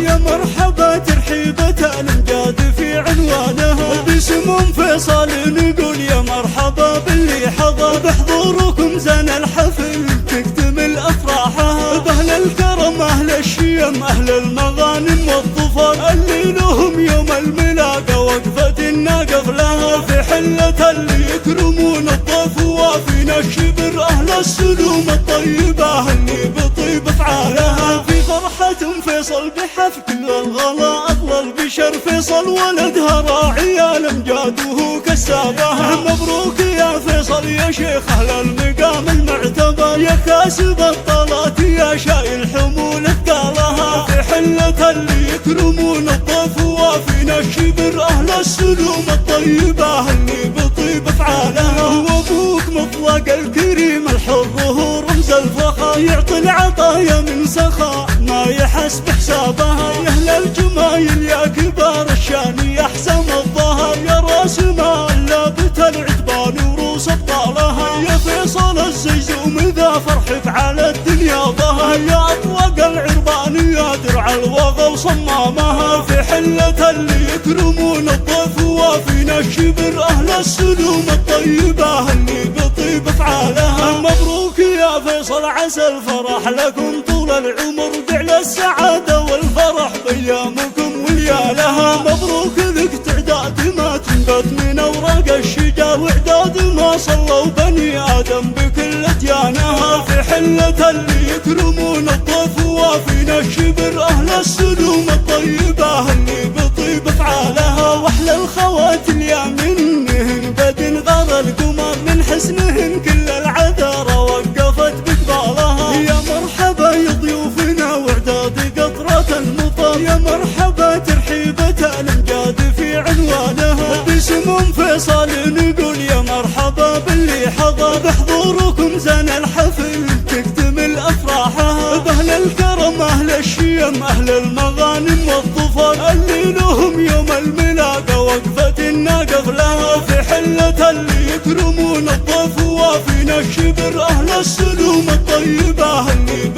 يا مرحبا ترحيبة الامجاد في عنوانها، باسم فيصل نقول يا مرحبا باللي حضر، بحضوركم زن الحفل تكتمل افراحها، باهل الكرم اهل الشيم اهل المغانم والظفر، اللي لهم يوم الملاقة وقفة الناقف لها، في حلة اللي يكرمون الضيف وافين الشبر، اهل السلوم الطيبة اللي بطيب افعالها، في فرحة فيصل بحفل كل الغلا اطلى البشر، فيصل ولدها راعي الامجاد وهو كسابها، مبروك يا فيصل يا شيخ اهل المقام المعتبر، يا كاسب الطلات يا شايل حمول اثقالها، في حلة اللي يكرمون الضيف وافين الشبر، اهل السلوم الطيبة اللي بطيب افعالها، وابوك مطلق الكريم الحر وهو رمز الفخر، يعطي العطايا من سخاء ما يحس بحسابها، يا اهل الجمايل يا كبار الشان يا احسن الظهر، يا راس مال لابت العتبان وروس ابطالها، يا فيصل الزيزوم ذا فرحك على الدنيا ظهر، يا اطلق العربان يا درع الوغى وصمامها، في حلة اللي يكرمون الضيف وافين الشبر، اهل السلوم الطيبة اللي بطيب افعالها، مبروك يا فيصل عسى الفرح لكم طول العمر، بعل السعادة والفرح بأيامكم وليالها، مبروك ذك تعداد ما تنبت من اوراق الشجر، واعداد ما صلوا بني ادم بكل اديانها، في حلة اللي يكرمون الضيف وافين الشبر، اهل السلوم الطيبة اللي بطيب افعالها، واحلى الخوات اليمنهن بدن غار القمر، من حسنهن كل العذارى وقفت بقبالها، يا مرحبا يا ضيوفنا واعداد قطرة المطر، يا مرحبا ترحيبة الامجاد في عنوانها، باسم فيصل نقول يا مرحبا باللي حضر، بحضوركم زن الحفل تكتمل افراحها، باهل الكرم اهل الشيم اهل المغانم والظفر، اللي لهم يوم الملاقة وقفة الناقف لها، في حلة اللي يكرمون الضيف وافين الشبر، اهل السلوم الطيبة اللي